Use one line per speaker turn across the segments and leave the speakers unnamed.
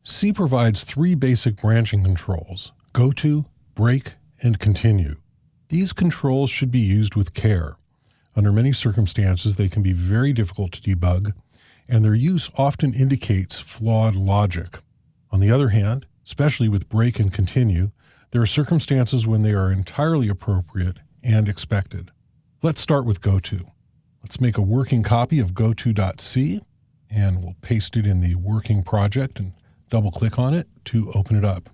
C provides three basic branching controls: goto, break, and continue. These controls should be used with care. Under many circumstances, they can be very difficult to debug, and their use often indicates flawed logic. On the other hand, especially with break and continue, there are circumstances when they are entirely appropriate and expected. Let's start with goto. Let's make a working copy of goto.c, and we'll paste it in the working project and double-click on it to open it up.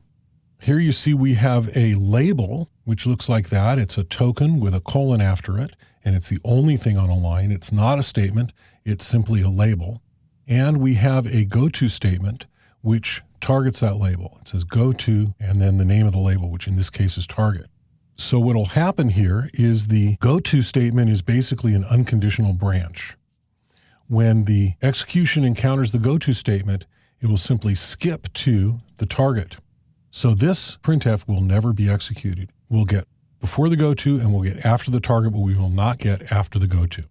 Here you see we have a label, which looks like that. It's a token with a colon after it, and it's the only thing on a line. It's not a statement. It's simply a label. And we have a goto statement, which targets that label. It says goto, and then the name of the label, which in this case is target. So what will happen here is the goto statement is basically an unconditional branch. When the execution encounters the goto statement, it will simply skip to the target. So this printf will never be executed. We'll get before the goto and we'll get after the target, but we will not get after the goto.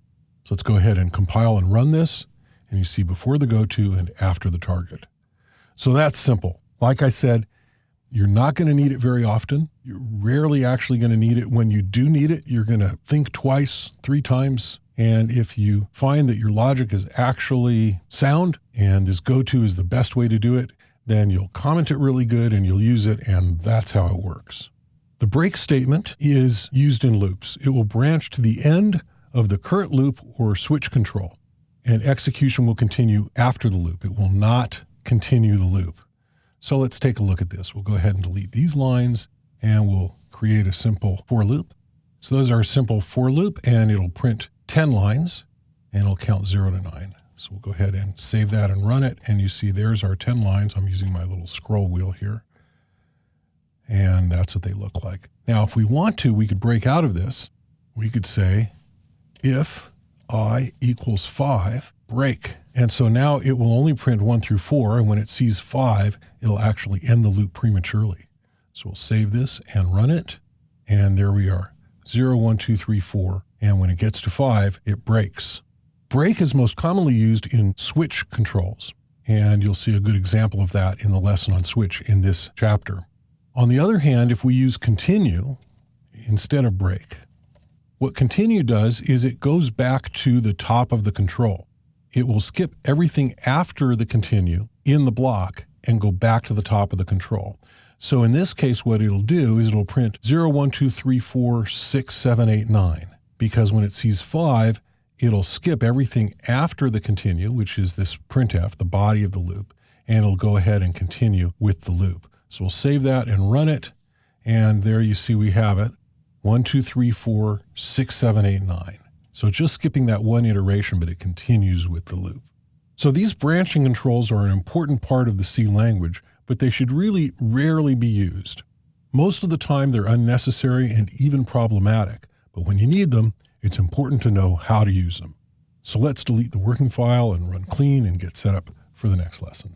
So let's go ahead and compile and run this, and you see before the goto and after the target. So that's simple. Like I said, you're not going to need it very often. You're rarely actually going to need it. When you do need it, you're going to think twice, 3 times. And if you find that your logic is actually sound and this goto is the best way to do it, then you'll comment it really good and you'll use it, and that's how it works. The break statement is used in loops. It will branch to the end of the current loop or switch control, and execution will continue after the loop. It will not continue the loop. So let's take a look at this. We'll go ahead and delete these lines, and we'll create a simple for loop. So those are a simple for loop, and it'll print 10 lines, and it'll count 0 to 9. So we'll go ahead and save that and run it. And you see there's our 10 lines. I'm using my little scroll wheel here. And that's what they look like. Now, if we want to, we could break out of this. We could say, if I equals 5, break. And so now it will only print 1 through 4. And when it sees 5, it'll actually end the loop prematurely. So we'll save this and run it. And there we are, 0, 1, 2, 3, 4. And when it gets to 5, it breaks. Break is most commonly used in switch controls, and you'll see a good example of that in the lesson on switch in this chapter. On the other hand, if we use continue instead of break, what continue does is it goes back to the top of the control. It will skip everything after the continue in the block and go back to the top of the control. So in this case, what it'll do is it'll print 0, 1, 2, 3, 4, 6, 7, 8, 9, because when it sees 5, it'll skip everything after the continue, which is this printf, the body of the loop, and it'll go ahead and continue with the loop. So we'll save that and run it, and there you see we have it, 1, 2, 3, 4, 6, 7, 8, 9. So just skipping that one iteration, but it continues with the loop. So these branching controls are an important part of the C language, but they should really rarely be used. Most of the time they're unnecessary and even problematic, but when you need them, it's important to know how to use them. So let's delete the working file and run clean and get set up for the next lesson.